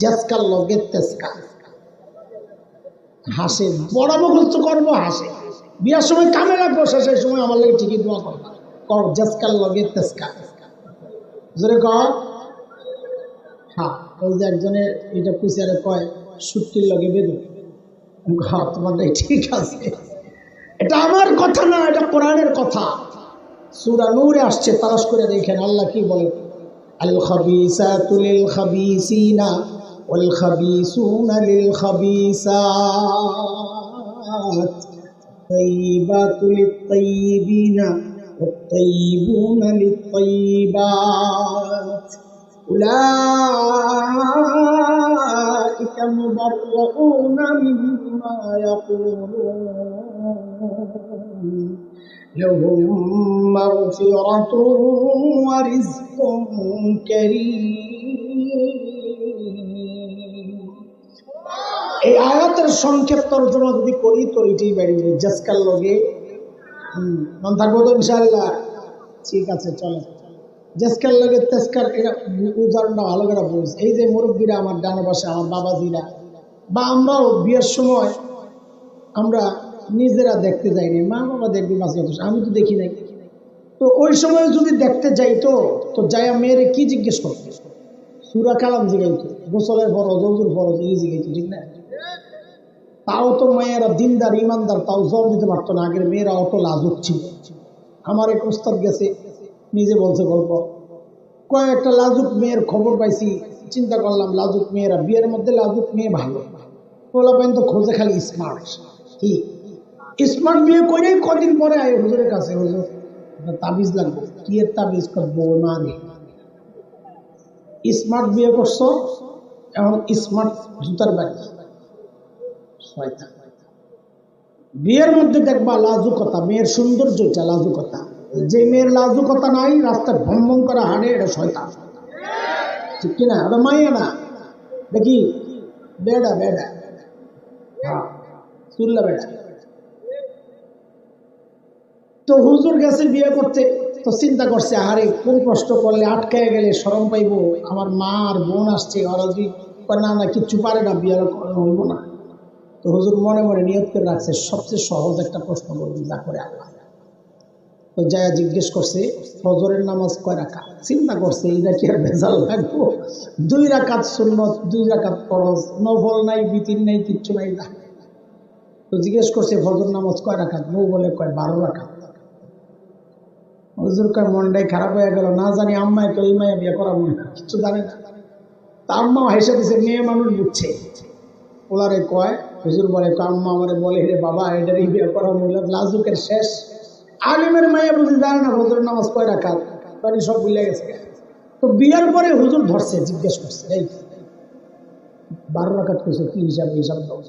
জেসকার লগে তেসকা হাসে, বড় মুখস্থ করবো হাসে, বিয়ার সময় কামে রাখবো, শেষের সময় আমার লাগে ঠিকই দোয়া করবো, কর জেসকার লগে তেসকা জোরে কর। হ্যাঁ, ওই যে একজনের এটা পুষারে কয় সুটকির লগে বেদু, তোমার ঠিক আছে, এটা আমার কথা না, এটা কোরআনের কথা। সূরা নূরে আসছে, তালাশ করে দেখেন আল্লাহ কি বলে, আল খাবিসাতু লিল খাবিসিনা ওয়াল খাবিসুনা লিল খাবিসাত তাইয়িবাতু লিত তাইয়িবিনা ওয়াত তাইয়িবুনা লিত তাইয়িবাত উলাইকা মুবাররাউনা মিম্মা ইয়াকুলুন لهم مغفرة ورزق كريم। এই আয়াতের সংক্ষেপ তর্জমা যদি করি তো এটাই বেরিয়ে যাবে, জেসকার লগে মন থাকবো তো ইনশাআল্লাহ। ঠিক আছে, চলে জেসকার লগে তেসকার, এটা উদাহরণটা ভালো করে বলছে। এই যে মুরব্বীরা আমার ডানে পাশে, আমার বাবাজিরা বা আমরাও বিয়ের সময় আমরা নিজেরা দেখতে যাইনি, মা বাবা দেখবি মাঝে, আমি তো দেখি নাই। তো ওই সময় যদি দেখতে যাইতো তো যাইয়া মেয়েরে কি জিজ্ঞেস করতো, সূরা কালাম জিগাইতো, গোসলের ফরজ, ওযুর ফরজ, এই জিগাইতো, ঠিক না? তাও তো মেয়েরা দিনদার ইমানদার, তাও জবাব দিতে পারতো না। আগের মেয়েরা অত লাজুক ছিল। আমার এক ওস্তাদ গেছে, নিজে বলছে গল্প, কয়েকটা লাজুক মেয়ের খবর পাইছি, চিন্তা করলাম লাজুক মেয়েরা, বিয়ের মধ্যে লাজুক মেয়ে ভালো, পোলা পাইন তো খোঁজে খালি স্মার্ট। কি স্মার্ট বিয়ে করে কদিন পরে আয় হুজুরের কাছে, হুজুর তাবিজ লাগবে। কি এর তাবিজ? করবো মানে স্মার্ট বিয়ে করছো, এখন স্মার্ট জুতার বাড়ি। বিয়ের মধ্যে দেখবা লাজুকতা, মেয়ের সৌন্দর্য, এটা লাজুকতা। যে মেয়ের লাজুকতা নাই, রাস্তায় ভ্রমণ করা হাড়ে, এটা শয়তান, ঠিক কিনা? ওটা মাইয়া না, দেখি বেডা বেডা, হ্যাঁ চুল্লা বেডা। তো হুজুর গেছে বিয়ে করতে, তো চিন্তা করছে আরে কোন কষ্ট করলে আটকায় গেলে শরম পাইবো, আমার মা আর বোন আসছে, ওরা যদি না না কিচ্ছু পারে না, বিয়ে হইব না। তো হুজুর মনে মনে নিয়ত করে রাখছে সবচেয়ে সহজ একটা প্রশ্ন করবেন, যা করে আল্লাহ। তো যায়া জিজ্ঞেস করছে ফজরের নামাজ কয় রাকাত? চিন্তা করছে এইটা কি আর ভেজাল লাগবো, 2 রাকাত সুন্নত, 2 রাকাত ফরজ, নফল নাই, বিতির নাই, কিচ্ছু নাই না। তো জিজ্ঞেস করছে ফজর নামাজ কয় রাকাত? বউ বলে কয় 12 রাকাত। হুজুর কয় মনটাই খারাপ হয়ে গেল, না জানি আম্মায় তো এই মায়া বিয়ে করাবো না, কিচ্ছু জানে না। তা আম্মা হেসে দিছে, মেয়ে মানুষ বুঝছে। ওলারে কয়, হুজুর বলে আম্মা আমারে বলে রে বাবা এটার এই বিয়ে করাবো, লাজুকের শেষ। আলিমের মায়া বুঝি জানে না ফজরের নামাজ কয় রাকাত, মানে সব ভুলে গেছে। তো বিয়ার পরে হুজুর ধরছে, জিজ্ঞেস করছে এই 12 রাকাত কইছো, কি হিসাবে? হিসাব দাও।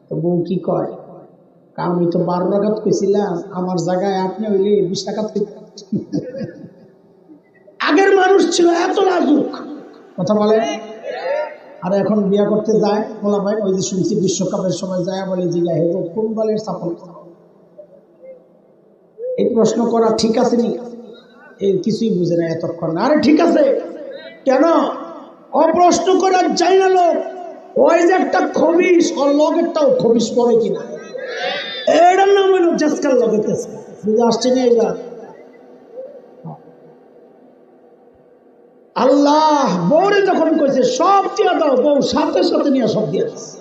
তো বউ কি কয়, আমি তো 12 রাকাত কইছিলাম, আমার জায়গায় আপনি হইলে 20 রাকাত কইতেন। আগের মানুষ ছিল এত লাজুক, কথা বলে। আর এখন বিয়া করতে যায় বলা ভাই, ওই যে শুনছি বিশ্বকাপের সময় যায় বলে জিগা হেগো কোন বলের সাপোর্ট করো। এই প্রশ্ন করা ঠিক আছে নি? এই কিছুই বুঝে না এতক্ষণ। আরে ঠিক আছে কেন অপ্রশ্ন করার চাই না লোক, ওই যে একটা খবিস, ওর লগেরটাও খবিস পড়ে কিনা, এটার নাম হলো জেসকার লগে তেসকা। বুঝে আসছে না? এবার আল্লাহ বউরে যখন কইছে সব দিয়া দাও, বউ সাথে সাথে নিয়ে সব দিয়া দিচ্ছে।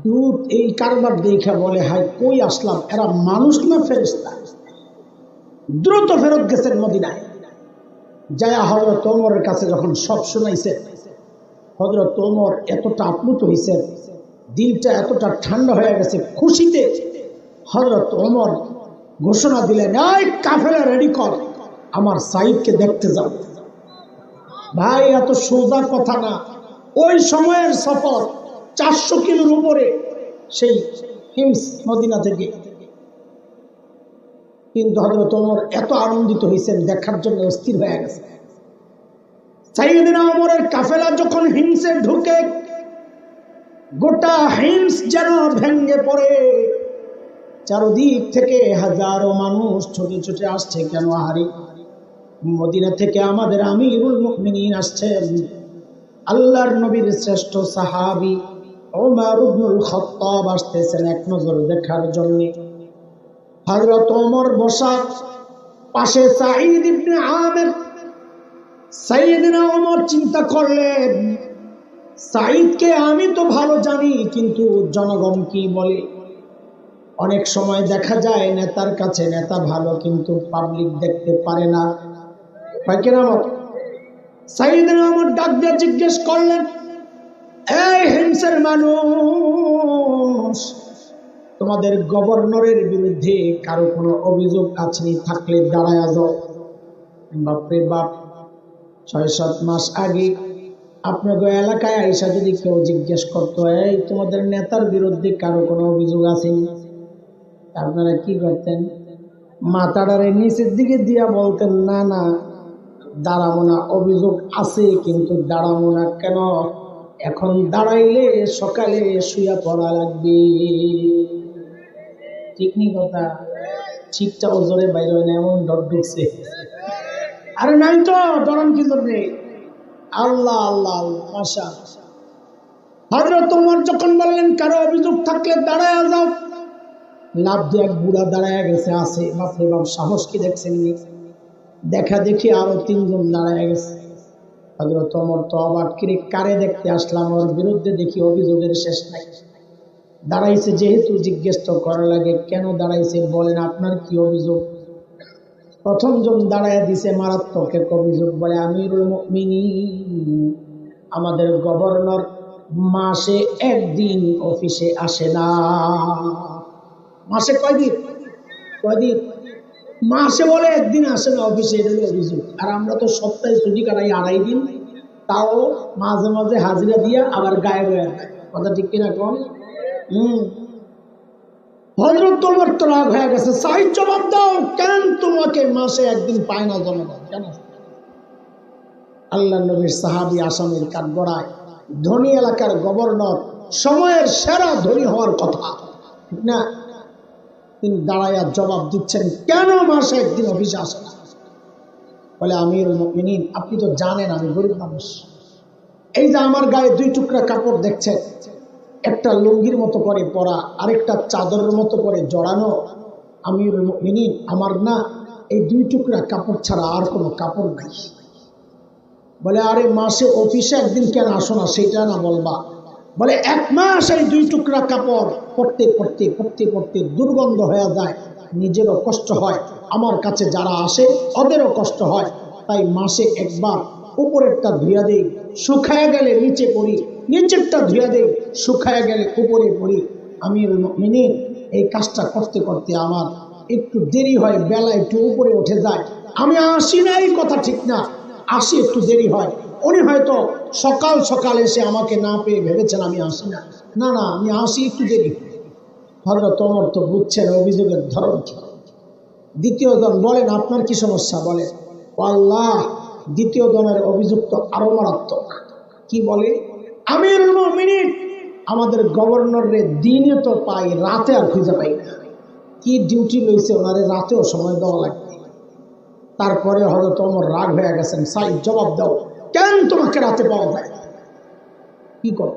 দুধ এই কারবার দেখা বলে হায় কই আসলাম, এরা মানুষ না ফেরেশতা। দ্রুত ফেরত গেছেন মদিনায়। যায়া হযরত ওমরের কাছে যখন সব শুনাইছে, হযরত ওমর এতটা আপ্লুত হয়েছে, দিলটা এতটা ঠান্ডা হয়ে গেছে খুশিতে। হযরত ওমর ঘোষণা দিলেন, এই কাফেলা রেডি কর, আমার সাইদকে দেখতে যাও। ভাই এত সোজা কথা না, ওই সময়ের সফর 400 কিলোর উপরে, সেই হিমস মদিনা থেকে। কিন্তু হযরত ওমর এত আনন্দিত হয়েছেন, দেখার জন্য অস্থির হয়ে গেছে। সাইয়েদনা ওমরের কাফেলা যখন হিমসে ঢুকে, গোটা হিমস যেন ভেঙে পড়ে। চারদিক থেকে হাজারো মানুষ ছুটে ছুটে আসছে, কেন? আহারি মদিনা থেকে আমাদের আমিরুল মুমিনিন আসছেন, আল্লাহর নবীর শ্রেষ্ঠ সাহাবী ওমর ইবনুল খাত্তাব আসতেছেন এক নজর দেখার জন্য। হযরত ওমর বসা, পাশে সাঈদ ইবনে আমির। সাইয়েদনা ওমর চিন্তা করলেন, সাঈদকে আমি তো ভালো জানি, কিন্তু জনগণ কি বলে? অনেক সময় দেখা যায় নেতার কাছে নেতা ভালো, কিন্তু পাবলিক দেখতে পারে না। সাইয়েদনা ওমর ডাক দিয়ে জিজ্ঞেস করলেন, এই হিমসের মানুষ, তোমাদের গভর্নরের বিরুদ্ধে কারো কোনো অভিযোগ আছে? থাকলে দাঁড়ায় যাও। বাপরে বাপ, ৬-৭ মাস আগে আপনাদের এলাকায় আইসা যদি কেউ জিজ্ঞেস করতো, এই তোমাদের নেতার বিরুদ্ধে কারো কোনো অভিযোগ আসেনি, আপনারা কি করতেন? মাথাটারে নিচের দিকে দিয়া বলতেন, না না দাঁড়াবো না, অভিযোগ আছে কিন্তু দাঁড়াবো না। কেন? এখন দাঁড়াইলে সকালে শুয়া পড়া লাগবে। ঠিক নি কথা? ঠিকটা ওজোরে বাইরে হয় না, এমন ডর ঢুকছে। আরে নাই তো, ডরান কি করবে? আল্লাহ আল্লাহ আল্লাহ, মাশাআল্লাহ। হযরত ওমর যখন বললেন কারো অভিযোগ থাকলে দাঁড়ায় যাও, লাভ দিয়ে এক বুড়া দাঁড়ায় গেছে। আছে বাপরে বাপ, সাহস কি দেখছেন? দেখা দেখি আরো 3 জন দাঁড়ায় গেছে। হযরত ওমর তো অবাক, কিরে কারে দেখতে আসলাম, ওর বিরুদ্ধে দেখি অভিযোগের শেষ নাই। দাঁড়াইছে যেহেতু জিজ্ঞেস তো করা লাগে, কেন দাঁড়াইছে বলেন, আপনার কি অভিযোগ? প্রথম জন দাঁড়ায় দিছে মারাত্মক এক অভিযোগ, বলে আমিরুল মুমিনিন, আমাদের গভর্নর মাসে একদিন অফিসে আসে না। মাসে কয়দিন? কয়দিন? মাসে বলে একদিন আসে না অফিসে, এটা হলো অভিযোগ। আর আমরা তো সপ্তাহে ছুটি কাটাই 2.5 দিন, তাও মাঝে মাঝে হাজিরা দিয়ে আবার গায়েব হয়ে যায়। কথা ঠিক কিনা কোন? হযরত ওমর তো রাগ হয়ে গেছে, সাঈদ জবাব দাও, কেন তোমাকে মাসে একদিন পায় না জনগণ? কেন? আল্লাহ নবীর সাহাবী আসামির কাঠগড়ায়, ধনী এলাকার গভর্নর, সময়ের সেরা ধনী হওয়ার কথা, ঠিক না? তিনি দাঁড়াইয়া জবাব দিচ্ছেন, কেন মাসে একদিন অফিসে আসে না? বলে আমিরুল মুমিনিন, আপনি তো জানেন আমি গরিব মানুষ। এই যে আমার গায়ে 2 টুকরা কাপড় দেখছেন, একটা লুঙ্গির মতো করে পরা, আরেকটা চাদরের মতো করে জড়ানো। আমিরুল মুমিনিন, আমার না এই 2 টুকরা কাপড় ছাড়া আর কোনো কাপড় নাই। বলে আরে মাসে অফিসে একদিন কেন আসো না, সেটা না বলবা? বলে 1 মাস এই 2 টুকরা কাপড় পরতে পরতে পরতে পরতে দুর্গন্ধ হয়ে যায়, নিজেরও কষ্ট হয়, আমার কাছে যারা আসে ওদেরও কষ্ট হয়, তাই মাসে একবার উপরেরটা ধুইয়া দেই, শুকায় গেলে নিচে পড়ি, নিচেরটা ধুইয়া দেই, শুকায় গেলে উপরে পড়ি। আমিরুল মুমিনিন, এই কাজটা করতে করতে আমার একটু দেরি হয়, বেলা একটু উপরে উঠে যায়, আমি আসি না এই কথা ঠিক না, আসি একটু দেরি হয়। উনি হয়তো সকাল সকাল এসে আমাকে না পেয়ে ভেবেছেন আমি আসি না, না না আমি আসি একটু দেরি। হযরত ওমর তো বুঝছেন অভিযোগের ধরন কি। দ্বিতীয় জন বলেন, আপনার কি সমস্যা? বলেন। আল্লাহ, দ্বিতীয় জনের অভিযোগ তো আরো মারাত্মক। কি বলে? আমিরুল মুমিনিন, আমাদের গভর্নরে দিনে তো পাই, রাতে আর খুঁজে পাই না। কি ডিউটি লইছে ওনারে, রাতেও সময় দেওয়া লাগবে। তারপরে হযরত ওমর রাগ হয়ে গেছেন, সাঈদ জবাব দাও, কেন তোমাকে রাতে পাওয়া যায়? কি করো?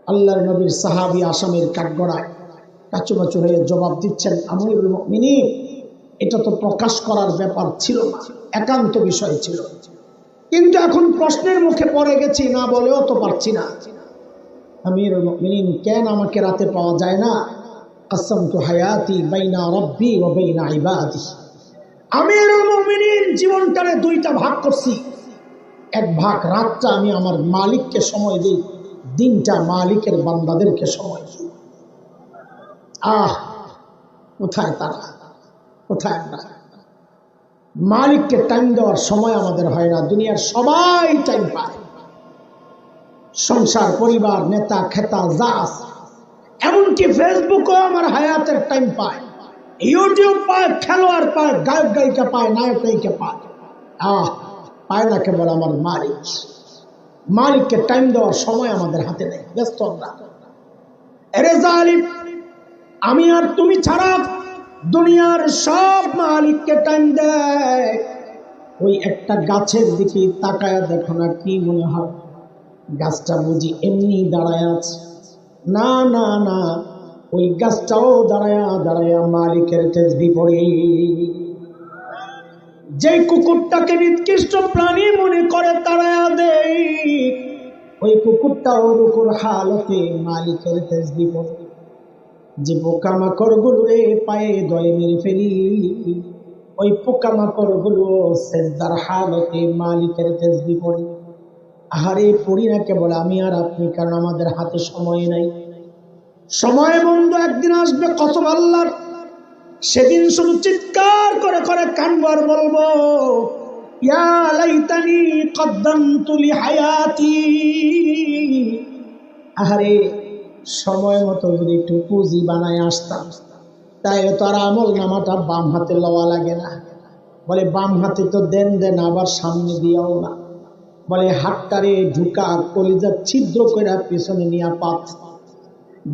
আল্লাহর নবীর সাহাবী আসামির কাঠগড়ায় কাচুমাচু হয়ে জবাব দিচ্ছেন, আমিরুল মুমিনিন, এটা তো প্রকাশ করার ব্যাপার ছিল না, একান্ত বিষয় ছিল, কিন্তু এখন প্রশ্নের মুখে পড়ে গেছি, না বলেও তো পারছি না। আমিরুল মুমিনিন, কেন আমাকে রাতে পাওয়া যায় না? কাসামতু হায়াতি বাইনা রাব্বি ওয়া বাইনা ইবাদি। আমিরুল মুমিনিন, জীবনটারে 2টা ভাগ করছি। এক ভাগ রাতটা আমি আমার মালিককে সময় দিই, দিনটা মালিকের বান্দাদেরকে সময় দিই। কোথায় তারা, কোথায় আমরা? মালিককে টাইম দেওয়ার সময় আমাদের হয় না। দুনিয়ার সবাই টাইম পায়, সংসার, পরিবার, নেতা, খেতা, জাস, এমনকি ফেসবুকও আমার হায়াতের টাইম পায়, ইউটিউব পায়, খেলোয়াড় পায়, গায়ক গায়িকা পায়, নায়ক নায়িকা পায়। পায় না কেবল আমার মালিক। মালিককে টাইম দেওয়ার সময় আমাদের হাতে নেই, ব্যস্ত আমরা। এরে জালিম, আমি আর তুমি ছাড়া দুনিয়ার সব মালিককে টাইম দেয়, ওই একটা গাছের দিকে তাকায়া দেখো না, কি মনে হয় গাছটা বুঝি এমনি দাঁড়ায় আছে? না না না, ওই গাছটাও দাঁড়ায়া দাঁড়ায়া মালিকের তেজবি পড়ে। যে কুকুরটাকে নিকৃষ্ট প্রাণী মনে করে তাড়ায়া দেয়, ওই কুকুরটাও রুকুর হালতে মালিকের তেজবি পড়ে। যে পোকামাকড় গুলো পায়ে দলে মেরে ফেলি, ওই পোকামাকড় গুলো সেজদার হালতে মালিকের তেজবি পড়ে। আহারে পড়ি না কেবল আমি আর আপনি, কারণ আমাদের হাতে সময় নাই। সময় বন্ধু একদিন আসবে, কসম আল্লাহর, সেদিন শুধু চিৎকার করে করে কানবো আর বলবো, ইয়া লাইতানি কদ্দামতু লিহায়াতি। আহারে সময় মতো যদি একটু পুঁজি বানায় আসতাম, তাই তো আর আমল নামাটা বাম হাতে লওয়া লাগে না। বলে বাম হাতে তো দেন দেন, আবার সামনে দিয়েও না। বলে হাতটারে ঢুকা কলিজার ছিদ্র করে পেছনে নিয়ে পাত।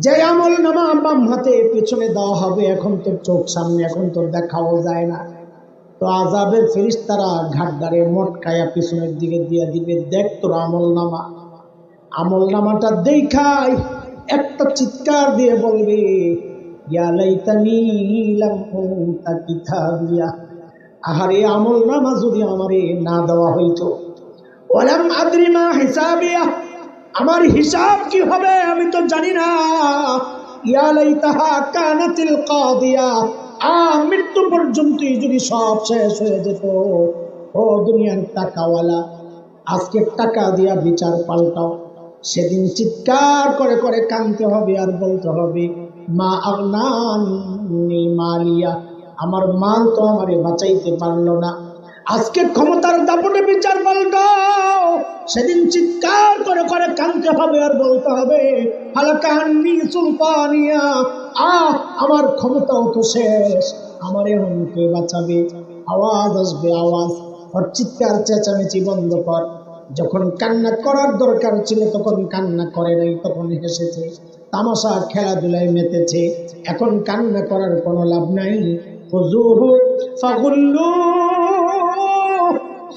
যে আমল নামা বাম হাতে পেছনে দেওয়া হবে, এখন তোর চোখ সামনে, এখন তোর দেখাও যায় না। তো আযাবের ফেরেশতারা ঘাটদারে মটকায়া পিছনের দিকে দিয়ে দিবে, দেখ তোর আমল নামা। আমল নামাটা দেখাই একটা চিৎকার দিয়ে বলবে, ইয়া লাইতানি লাম উতা কিতাবিয়া। আহারে আমল নামা যদি আমারে না দেওয়া হইতো, ওয়ালাম আদরি মা হিসাবিয়া, আমার হিসাব কি হবে আমি তো জানি না। ইয়া লাইতাহা কানাতিল কাদিয়া, মৃত্যু পর্যন্ত যদি সব শেষ হয়ে যেত। ও দুনিয়ার টাকাওয়ালা, আজকে টাকা দিয়া বিচার পাল্টাও। সেদিন চিৎকার করে করে কাঁদতে হবে আর বলতে হবে, মা আগনানি মালিয়া, আমার মাল তো আমারে বাঁচাইতে পারলো না। আজকে ক্ষমতার দাপটে বিচার পাল্টাও। সেদিন চিৎকার করে করে কাঁদতে হবে আর বলতে হবে, হালাকান্নি সুলতানিয়া, আমার ক্ষমতাও তো শেষ, আমার এখন কে বাঁচাবে? আওয়াজ আসবে, আওয়াজ। আর চিৎকার চেঁচামেচি বন্ধ কর। যখন কান্না করার দরকার ছিল তখন কান্না করে নাই, তখন হেসেছে, তামাশা খেলাধুলায় মেতেছে। এখন কান্না করার কোনো লাভ নাই। খুযুহু ফাগুল্লু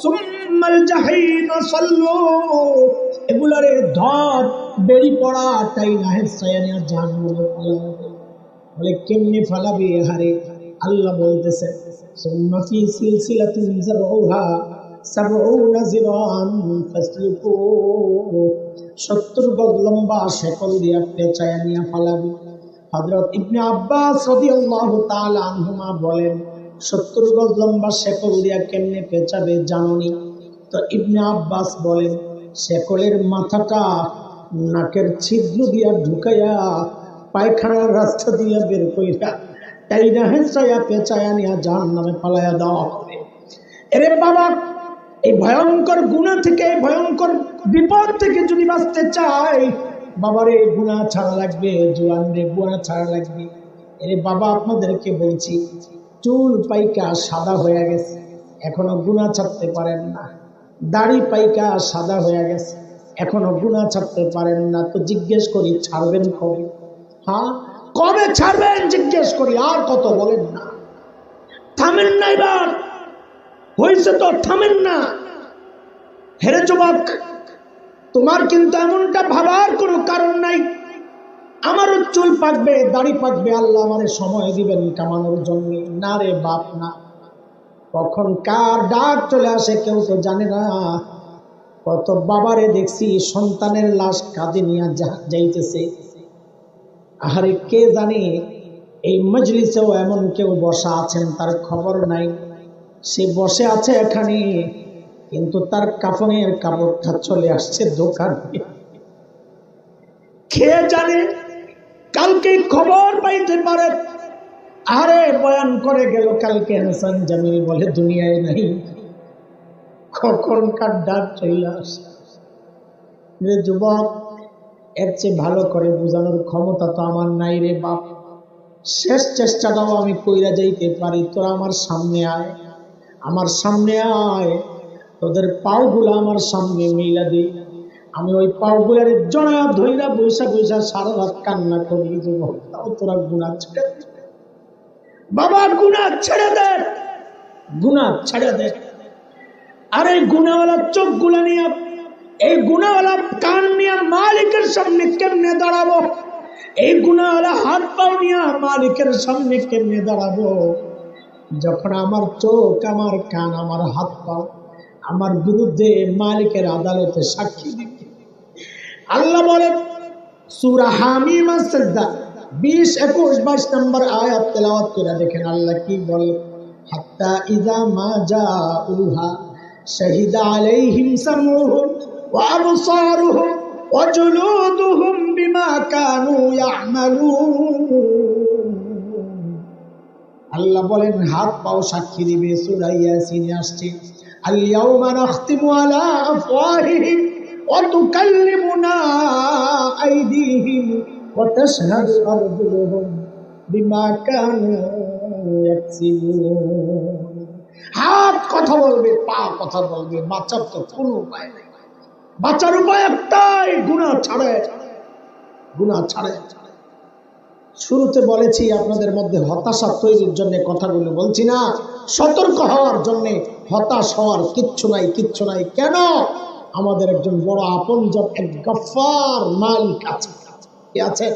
সুম্মাল জাহিম সাল্লু, এগুলারে ধর, বেড়ি পড়া তাই না হেসায়ানি আর জাহান্নামে ফালাবে। বলে কেমনে ফালাবে? হারে আল্লাহ বলতেছে, সুম্মা ফি সিলসিলাতিন যারউহা ৭০ যিরাআন ফাসলুকু, ৭০ গজ লম্বা শেকল দিয়া পেঁচায়া নিয়া ফালাবে। হযরত ইবনে আব্বাস রাদিয়াল্লাহু তাআলা আনহুমা বলেন, ৭০ গজ লম্বা শেকল দিয়া কেমনে পেঁচাবে জানোনি? তো ইবনে আব্বাস বলেন, শেকলের মাথাটা নাকের ছিদ্র দিয়া ঢুকাইয়া পায়খানার রাস্তা দিয়া বের কইরা টাইনা হেঁচাইয়া পেঁচায়া নিয়া জাহান্নামে ফালাইয়া দেওয়া হবে। এরে বাবা, এই ভয়ঙ্কর গুনাহ থেকে, ভয়ঙ্কর বিপদ থেকে যদি বাঁচতে চাই, বাবারে গুনাহ ছাড়া লাগবে, জোয়ান রে গুনাহ ছাড়া লাগবে। এরে বাবা, আপনাদেরকে বলছি, চুল পাইকা সাদা হয়ে গেছে, এখনো গুনাহ ছাড়তে পারেন না। দাড়ি পাইকা সাদা হয়ে গেছে, এখনো গুনাহ ছাড়তে পারেন না। তো জিজ্ঞেস করি, ছাড়বেন কবে? হ্যাঁ, কবে ছাড়বেন জিজ্ঞেস করি, আর কত বলেন না। থামেন না, এবার হয়েছে তো, থামেন না। হেরে যুবক, তোমার কিন্তু এমনটা ভাবার কোনো কারণ নাই। আমারও চুল পাকবে, দাড়ি পাকবে, আল্লাহ আমারে সময় দিবেন কামানোর জন্য। না রে বাপ না, কখন কার ডাক চলে আসে কেউ তো জানে না। কত বাবারে দেখছি সন্তানের লাশ কাঁধে নিয়ে যাইতেছে, আহারে কে জানে এই মজলিসেও এমন কেউ বসা আছেন তার খবর নাই। সে বসে আছে এখানে, কিন্তু তার কাফনের কাপড়টা চলে আসছে দোকানে। কে জানে কালকে খবর পাইতে পারে, আরে বয়ান করে গেল কালকে হাসান জামিল বলে দুনিয়ায় নাই, কখন কার ডাক চলে আসে। যুবক, এর চেয়ে ভালো করে বোঝানোর ক্ষমতা তো আমার নাই রে বাপ। শেষ চেষ্টাটাও আমি কইরা যাইতে পারি, তোরা আমার সামনে আয়, আমার সামনে আয়, তোদের পাওগুলো আমার সামনে মিলা দে। আমি ওই পাওগুলার জড়া ধইরা বৈশা বৈশা সারা রাত কান্না করি। যুবক, তাও তোরা গুনাহ ছেড়ে দে বাবা, গুনাহ ছেড়ে দে, গুনাহ ছেড়ে দে। আর এই গুনাহওয়ালা চোখগুলো নিয়ে, এই গুনাহওয়ালা কান নিয়ে মালিকের সামনে কেমনে দাঁড়াবো? এই গুনাহওয়ালা হাত পাও নিয়ে মালিকের সামনে কেমনে দাঁড়াবো? যখন আমার চোখ, আমার কান, আমার হাত পাও আমার বিরুদ্ধে মালিকের আদালতে সাক্ষী দিবে। আল্লাহ বলেন সূরা হামিম আস-সাজদা 20, 21, 22 নম্বর আয়াত তেলাওয়াত করে দেখেন আল্লাহ কি বলে। হাত্তা ইযা মা জাউহা শাহিদা আলাইহিম সামউহুম ওয়া আবসারুহুম ওয়া জুলুদুহুম বিমা কানু ইয়ামালুন। আল্লাহ বলেন হাত পাও সাক্ষী দিবে। সূরা ইয়াসিনে আসছে আল ইয়াউমা নাখতিমু আলা আফওয়াহিহিম ওয়া তুকাল্লিমুনা আইদিহিম ওয়া তাশহাদু আরজুলুহুম বিমা কানু ইয়াকসিবুন। হাত কথা বলবে, পা কথা বলবে, বাঁচার তো কোনো উপায় নেই। বাঁচার উপায় একটাই, গুনাহ ছাড়ে, গুনাহ ছাড়ে। শুরুতে বলেছি আপনাদের মধ্যে হতাশা তৈরির জন্য কথাগুলো বলছি না, সতর্ক হওয়ার জন্য। হতাশ হওয়ার কিচ্ছু নাই, কিচ্ছু নাই। কেন? আমাদের একজন বড় আপনজন, এক গফফার মালিক আছে। কে আছে?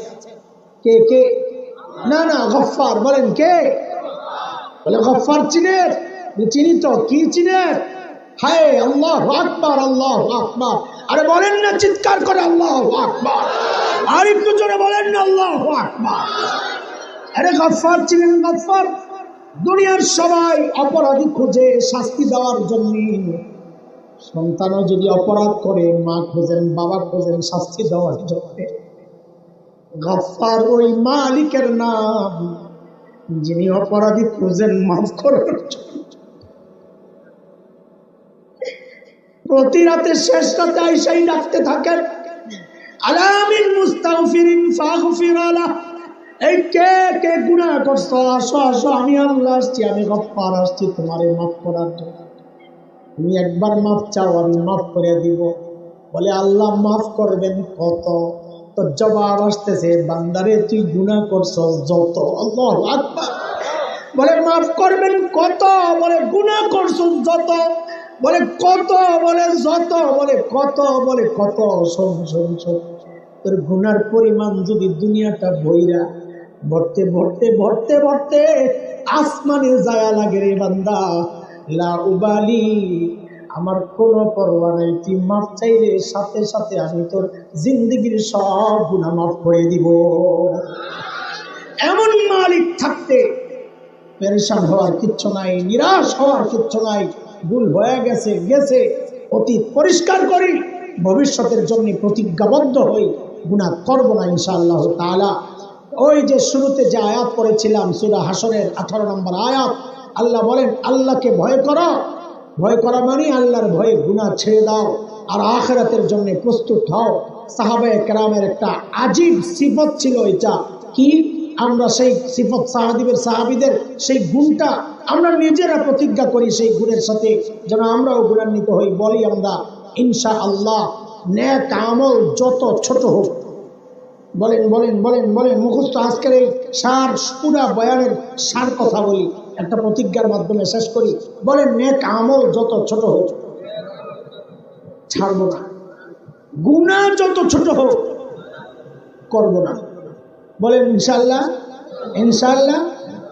কে কে? না না, গফফার বলেন কে? বলে গফফার চিনেন? চিনি তো। কি চিনেন? হায় আল্লাহু আকবার, আল্লাহু আকবার। আরে বলেন না চিৎকার করে আল্লাহু আকবার। আর একটু জোরে বলেন না আল্লাহু আকবার। আরে গফফার চিনেন? গফফার দুনিয়ার সবাই অপরাধী খুঁজে শাস্তি দেওয়ার জন্য। সন্তানও যদি অপরাধ করে মা খোঁজেন, বাবা খোঁজেন শাস্তি দেওয়ার জন্য। গফফার ওই মালিকের নাম যিনি অপরাধী খুঁজেন মাফ করার জন্য। প্রতি রাতে শেষ রাতে আইসাই ডাকতে থাকেন আলামিন মুস্তাগফিরিন ফাগফির আলাহ। এই কে কে গুনাহ করছো? আসো আসো, আমি আল্লাহ আসছি, আমি গফফার আসছি তোমারে মাফ করার জন্য। তুমি একবার মাফ চাও, আমি মাফ করে দিব। বলে আল্লাহ মাফ করবেন কত? তো জবাব আসতেছে বান্দারে তুই গুনাহ করছো যত। আল্লাহু আকবার। বলে মাফ করবেন কত? বলে গুনাহ করছো যত। বলে কত? বলে যত। বলে কত? বলে কত? শোন শোন শোন, তোর গুনার পরিমাণ যদি দুনিয়াটা ভইরা ভরতে ভরতে ভরতে ভরতে আসমানে যায় লাগে রে বান্দা, লা উবালি, আমার কোনো পরোয়া নাই। তুই মাফ চাইলে সাথে সাথে আমি তোর জিন্দেগির সব গুনাহ মাফ করে দিব। এমন মালিক থাকতে পেরেশান হওয়ার কিচ্ছু নাই, নিরাশ হওয়ার কিচ্ছু নাই। ভুল হয়ে গেছে গেছে, অতীত পরিষ্কার করি, ভবিষ্যতের জন্য প্রতিজ্ঞাবদ্ধ হই, গুনাহ করব না ইনশাআল্লাহ তাআলা। ওই যে শুরুতে যে আয়াত পড়েছিলাম সূরা হাসরের 18 নম্বর আয়াত, আল্লাহ বলেন আল্লাহকে ভয় করো। ভয় করা মানে আল্লাহর ভয়ে গুনাহ ছেড়ে দাও আর আখিরাতের জন্য প্রস্তুত হও। সাহাবায়ে কেরামের একটা আজীব সিফত ছিল এটা। কি? আমরা সেই সিফত সাহাবীদের সেই গুণটা আমরা নিজেরা প্রতিজ্ঞা করি, সেই গুণের সাথে যেন আমরাও গুণান্বিত হই। বলি আমরা ইনশাআল্লাহ, নেক আমল যত ছোট হোক, বলেন বলেন বলেন বলেন, মুখস্থ আজকের এই সার পুরা বয়ানের সার কথা বলি, একটা প্রতিজ্ঞার মাধ্যমে শেষ করি। বলেন নেক আমল যত ছোট হোক ছাড়বো না, গুনাহ যত ছোট হোক করব না। বলেন ইনশাআল্লাহ, ইনশাআল্লাহ।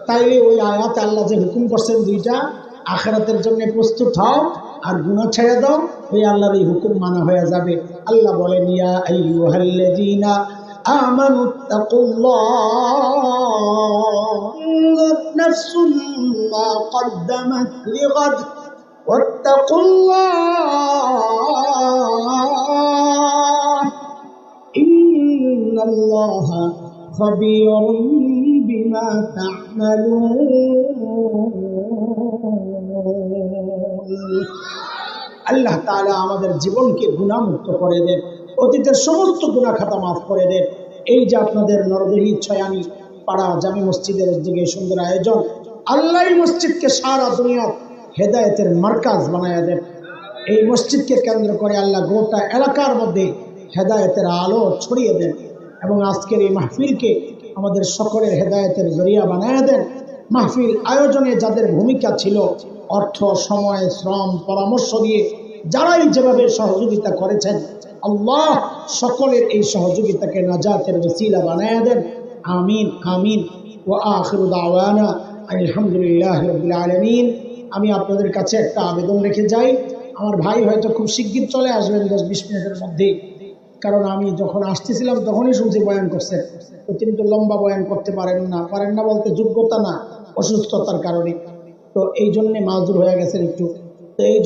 তাইলে ওই আয়াতে আল্লাহ যে হুকুম করছেন দুইটা, আখিরাতের জন্য প্রস্তুত হও আর গুনাহ ছেড়ে দাও, ওই আল্লাহর এই হুকুম মানা হয়ে যাবে। আল্লাহ বলেন ইয়া আইয়ুহাল্লাযীনা আমানু তাকুল্লাহ নাফসুম মা কদ্দামাত লিগাদ ওয়াত্তাকুল্লাহ ইন্নাল্লাহা খাবীরুম বিমা তা'মালুন। আল্লাহ তাআলা আমাদের জীবনকে গুনাহমুক্ত করে দেন, অতীতের সমস্ত গুনাহ খাতা মাফ করে দেন। এই যে আপনাদের নরদেহী ছয়ানি পাড়া জামি মসজিদের দিকে সুন্দর আয়োজন, আল্লাহ মসজিদকে সারা দুনিয়ার হেদায়েতের মার্কাজ বানায়া দেন। এই মসজিদকে কেন্দ্র করে আল্লাহ গোটা এলাকার মধ্যে হেদায়েতের আলো ছড়িয়ে দেন এবং আজকের এই মাহফিলকে আমাদের সকলের হেদায়েতের জরিয়া বানায়া দেন। মাহফিল আয়োজনে যাদের ভূমিকা ছিল, অর্থ, সময়, শ্রম, পরামর্শ দিয়ে যারাই যেভাবে সহযোগিতা করেছেন, আল্লাহ সকলের এই সহযোগিতাকে নাজাতের ওসিলা বানায়া দেন। আমিন আমিন। ওয়া আখিরু দাওয়ানা আলহামদুলিল্লাহি রাব্বিল আলামিন। আমি আপনাদের কাছে একটা আবেদন রেখে যাই, আমার ভাই হয়তো খুব শিগগির চলে আসবেন 10-20 মিনিটের মধ্যে, কারণ আমি যখন আসতেছিলাম তখনই শুনছি বয়ান করছেন, তো তিনি তো লম্বা বয়ান করতে পারেন না বলতে যোগ্যতা না, অসুস্থতার কারণে, তো এই জন্যে মাযুর হয়ে গেছেন একটু। তো এই